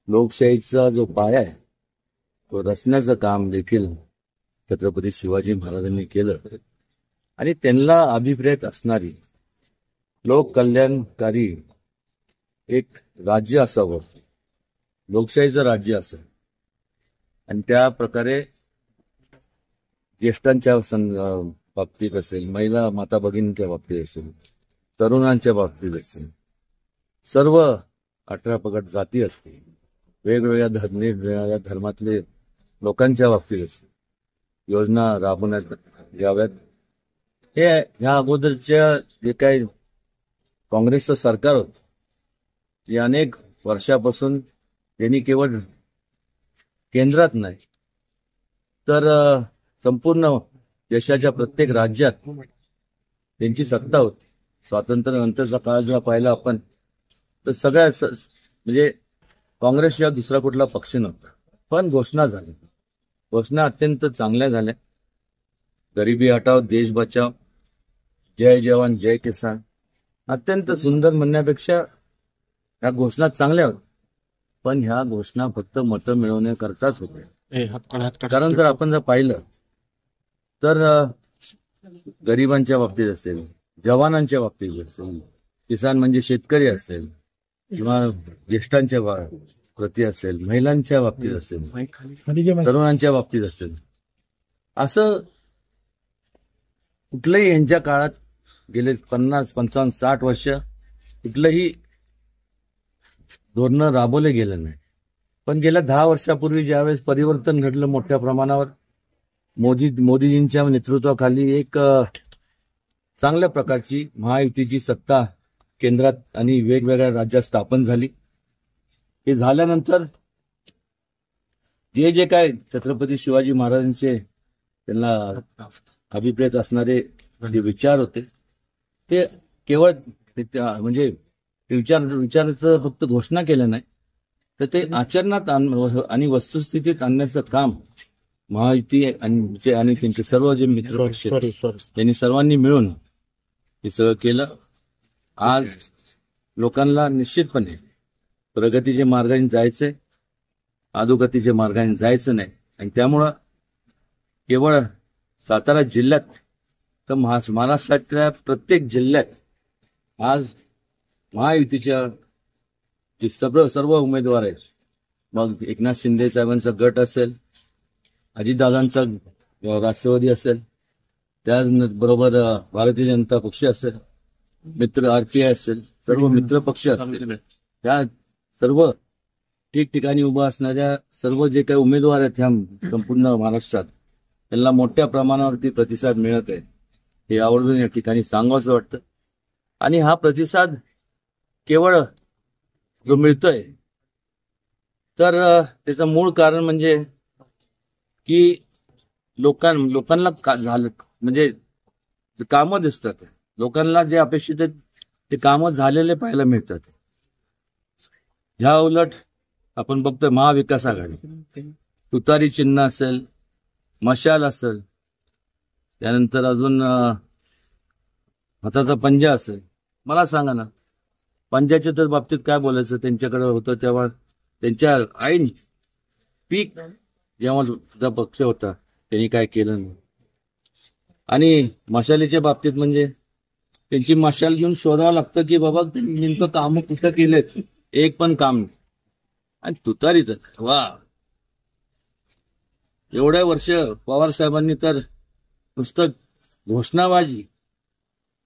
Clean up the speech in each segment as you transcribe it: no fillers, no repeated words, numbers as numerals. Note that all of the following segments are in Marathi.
लोकशाहीचा जो पाया आहे तो रचण्याचं काम देखील छत्रपती शिवाजी महाराजांनी केलं आणि त्यांना अभिप्रेत असणारी लोककल्याणकारी एक राज्य असावं, लोकशाहीचं राज्य असावं आणि त्या प्रकारे ज्येष्ठांच्या बाबतीत असेल, महिला माता भगिनींच्या बाबतीत असेल, तरुणांच्या बाबतीत असेल, सर्व 18 पगड जाती असतील, वेगवेगळ्या धर्मातले लोकांच्या बाबतीत असतील, योजना राबवण्यात याव्यात. हे ह्या अगोदरच्या जे काही काँग्रेसचं सरकार होतं हे अनेक वर्षापासून त्यांनी केवळ केंद्रात नाही तर संपूर्ण देशाच्या प्रत्येक राज्यात त्यांची सत्ता होती. स्वातंत्र्यानंतरचा काळ जेव्हा पाहिला आपण तर सगळ्या म्हणजे काँग्रेसशिवाय दुसरा कुठला पक्ष नव्हता. पण घोषणा झाल्या, घोषणा अत्यंत चांगल्या झाल्या. गरिबी हटाव देश बचाव, जय जवान जय किसान, अत्यंत सुंदर म्हणण्यापेक्षा ह्या घोषणा चांगल्या होत्या. पण ह्या घोषणा फक्त मतं मिळवण्याकरताच होत्या. कारण जर आपण पाहिलं तर गरिबांच्या बाबतीत असेल, जवानांच्या बाबतीत असेल, किसान म्हणजे शेतकरी असेल किंवा ज्येष्ठांच्या प्रती असेल, महिलांच्या बाबतीत असेल, तरुणांच्या बाबतीत असेल, असं कुठलंही यांच्या काळात गेले 50, 55, 60 वर्ष कुठलंही धोरणं राबवले गेलं नाही. पण गेल्या 10 वर्षापूर्वी ज्यावेळेस परिवर्तन घडलं मोठ्या प्रमाणावर, मोदीजींच्या नेतृत्वाखाली एक चांगल्या प्रकारची महायुतीची सत्ता केंद्रात आणि वेगवेगळ्या राज्यात स्थापन झाली. हे झाल्यानंतर जे काय छत्रपती शिवाजी महाराजांचे त्यांना अभिप्रेत असणारे जे विचार होते ते केवळ म्हणजे विचाराचं फक्त घोषणा केलं नाही तर ते आचरणात आणि वस्तुस्थितीत आणण्याचं काम महायुती आणि त्यांचे सर्व जे मित्र त्यांनी सर्वांनी मिळून हे सगळं केलं. आज लोकांना निश्चितपणे प्रगतीच्या मार्गाने जायचंय, अधोगतीच्या मार्गाने जायचं नाही. आणि त्यामुळं केवळ सातारा जिल्ह्यात तर महाराष्ट्रातल्या प्रत्येक जिल्ह्यात आज महायुतीच्या जे सर्व उमेदवार आहेत, मग एकनाथ शिंदे साहेबांचा गट असेल, अजितदादांचा राष्ट्रवादी असेल, त्याबरोबर भारतीय जनता पक्ष असेल, मित्र आरपीआय असेल, सर्व मित्र पक्ष असतील, त्या सर्व ठिकठिकाणी उभा असणाऱ्या सर्व जे काही उमेदवार आहेत ह्या संपूर्ण महाराष्ट्रात त्यांना मोठ्या प्रमाणावरती प्रतिसाद मिळत आहे हे आवर्जून या ठिकाणी सांगावंसं वाटतं. आणि हा प्रतिसाद केवळ जो मिळतोय तर त्याचं मूळ कारण म्हणजे की लोकांना झालं म्हणजे कामं दिसतात, लोकांना जे अपेक्षित आहेत ते कामं झालेले पाहायला मिळतात. ह्या उलट आपण बघतोय महाविकास आघाडी, तुतारी चिन्ह असेल, मशाल असेल, त्यानंतर अजून हाताचा पंजा असेल. मला सांगा ना, पंजाच्या तर बाबतीत काय बोलायचं, त्यांच्याकडे होतं तेव्हा त्यांच्या ऐन पीक जेव्हा पक्ष होता त्यांनी काय केलं नाही. आणि मशालीच्या बाबतीत म्हणजे त्यांची मशाल घेऊन शोधावं लागतं की बाबा त्यांनी नेमकं काम कुठं केलेत, एक पण काम नाही. आणि तुतारी तर वा, एवढ्या वर्ष पवार साहेबांनी तर नुसतं घोषणाबाजी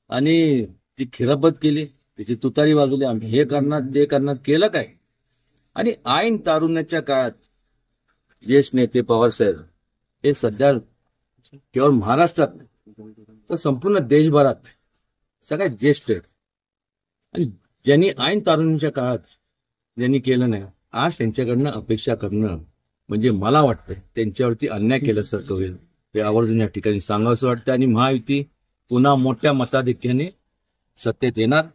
आणि ती खिरापत केली, त्याची तुतारी वाजवली, आम्ही हे करणार ते करणार, केलं काय. आणि ऐन तारुण्याच्या काळात ज्येष्ठ नेते पवार साहेब हे सध्या केवळ महाराष्ट्रात तर संपूर्ण देशभरात सगळ्यात ज्येष्ठ आहेत. आणि ज्यांनी ऐन तारुण्याच्या काळात ज्यांनी केलं नाही, आज त्यांच्याकडनं अपेक्षा करणं म्हणजे मला वाटतं त्यांच्यावरती अन्याय केल्यासारखं होईल. हे आवर्जून या ठिकाणी सांगावंसं वाटतं. आणि महायुती पुन्हा मोठ्या मताधिक्याने सत्तेत येणार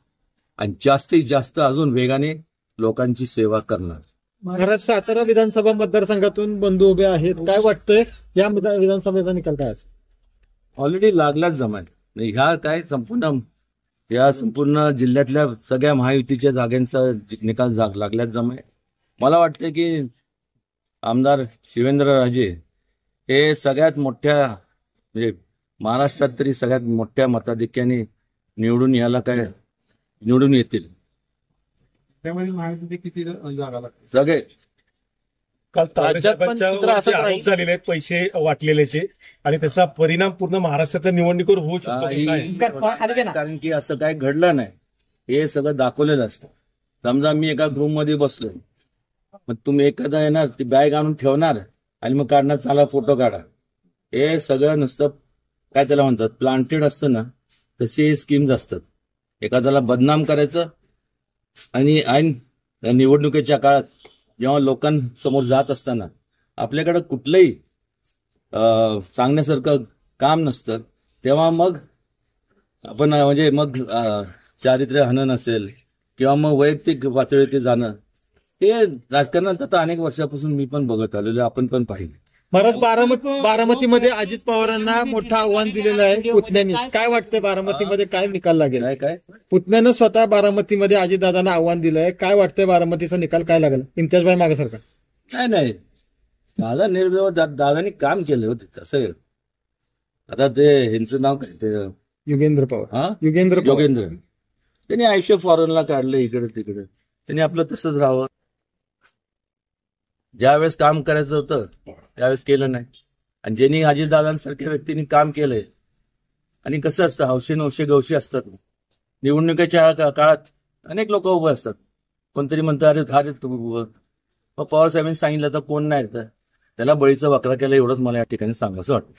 आणि जास्तीत जास्त अजून वेगाने लोकांची सेवा करणार. महाराज, सातारा विधानसभा मतदारसंघातून बंधू उभे आहेत, काय वाटतंय या विधानसभेचा निकाल काय असेल? ऑलरेडी लागलाच जमाय. ह्या काय संपूर्ण जिल्ह्यातल्या सगळ्या महायुतीच्या जागांचा निकाल लागल्याच जमाय. मला वाटतं की आमदार शिवेंद्रराजे हे सगळ्यात मोठ्या म्हणजे महाराष्ट्रात तरी सगळ्यात मोठ्या मताधिक्याने निवडून येतील. त्यामध्ये माहिती किती जागा लागते? सगळे काल राज्यात पण चित्र असंच राहील. आरोप झालेले आहेत पैसे वाटलेल्याचे आणि त्याचा परिणाम पूर्ण महाराष्ट्रातल्या निवडणुकीवर होऊ शकतो काय? कारण की असं काय घडलं नाही, हे सगळं दाखवलेलं असतं. समजा मी एका रूम मध्ये बसलोय, मग तुम्ही एखादा येणार ती बॅग आणून ठेवणार आणि मग काढणार, चला फोटो काढा. हे सगळं नुसतं काय त्याला म्हणतात प्लांटेड असतं ना, तसे स्कीम्स असतात. एखाद्याला बदनाम करायचं आणि ऐन निवडणुकीच्या काळात जेव्हा लोकांसमोर जात असताना आपल्याकडे कुठलंही सांगण्यासारखं काम नसतं, तेव्हा मग आपण म्हणजे मग चारित्र्य हनन असेल किंवा मग वैयक्तिक पातळीवर जाणं, ते राजकारणात आता अनेक वर्षापासून मी पण बघत आलेलो, आपण पण पाहिलं. महाराज बारामतीमध्ये अजित पवारांना मोठं आव्हान दिलेलं आहे पुतण्यानी. काय वाटतंय बारामतीमध्ये काय निकाल लागेल? काय पुतण्यानं स्वतः बारामतीमध्ये अजितदादांना आव्हान दिलंय. काय वाटतंय बारामतीचा निकाल काय लागेल? इम्तियाजभाई मागे सरकार नाही दादा निर्भय दादानी काम केलं होते तसं. आता ते ह्यांचं नाव काय ते युगेंद्र पवार. हा युगेंद्र त्यांनी आयुष्य फॉरेनला काढलं इकडे तिकडे. त्यांनी आपलं तसंच राहावं. ज्यावेळेस काम करायचं होतं त्यावेळेस केलं नाही. आणि ज्यांनी अजितदादांसारख्या व्यक्तींनी काम केलंय, आणि कसं असतं हौशे नवशे गवशे असतात, निवडणुकीच्या काळात अनेक लोक उभे असतात. कोणतरी म्हणतं अरे तू उभं. मग पवार साहेबांनी सांगितलं तर कोण नाही तर त्याला बळीचा बकरा केला, एवढंच मला या ठिकाणी सांगायचं वाटतं.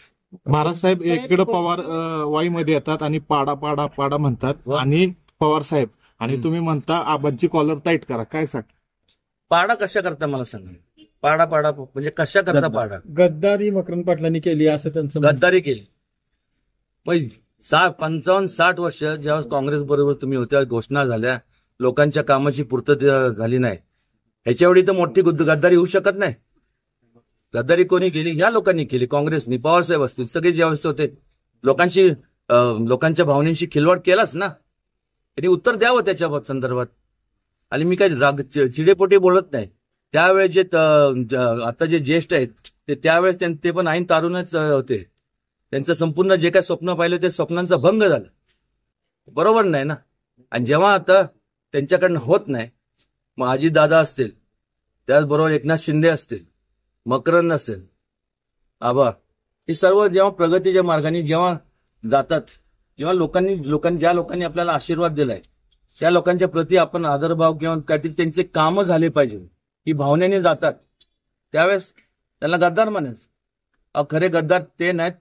महाराज साहेब एकीकडे पवार वाईमध्ये येतात आणि पाडा म्हणतात आणि पवार साहेब, आणि तुम्ही म्हणता आबांची कॉलर टाईट करा. काय सांग? पाडा कशा करता मला सांगा. पाडा म्हणजे कशा करता पाडा? गद्दारी मकरंद पाटलांनी केली असं त्यांचं म्हणणं. गद्दारी केली. मग 55-60 वर्ष जेव्हा काँग्रेस बरोबर तुम्ही होत्या, घोषणा झाल्या, लोकांच्या कामाची पूर्तता झाली नाही, ह्याच्या एवढी तर मोठी गद्दारी होऊ शकत नाही. गद्दारी कोणी केली? या लोकांनी केली, काँग्रेसनी. पवारसाहेब असतील, सगळे ज्यावेळेस होते लोकांच्या भावनेशी खिलवाड केलाच ना. त्यांनी उत्तर द्यावं त्याच्या संदर्भात. आणि मी काही चिडेपोटी बोलत नाही. त्यावेळेस जे आता जे ज्येष्ठ आहेत ते त्यावेळेस ते पण ऐन तारुणच होते. त्यांचं संपूर्ण जे काय स्वप्न पाहिलं ते स्वप्नांचा भंग झाला. बरोबर नाही ना. आणि जेव्हा आता त्यांच्याकडनं होत नाही, मग अजितदादा असतील, त्याचबरोबर एकनाथ शिंदे असतील, मकरंद असेल, आबा, हे सर्व जेव्हा प्रगतीच्या मार्गाने जेव्हा जातात, जेव्हा ज्या लोकांनी आपल्याला आशीर्वाद दिलाय त्या लोकांच्या प्रती आपण आदरभाव किंवा काहीतरी त्यांचे कामं झाले पाहिजे ही भावनेने जातात, त्यावेळेस त्यांना गद्दार म्हणायचं. खरे गद्दार ते नाहीत,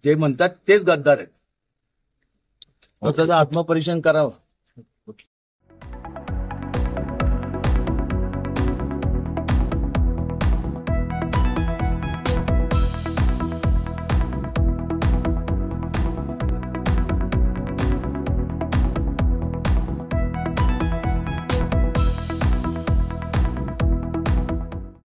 जे म्हणतात तेच गद्दार आहेत. त्याचं आत्मपरीक्षण करावं.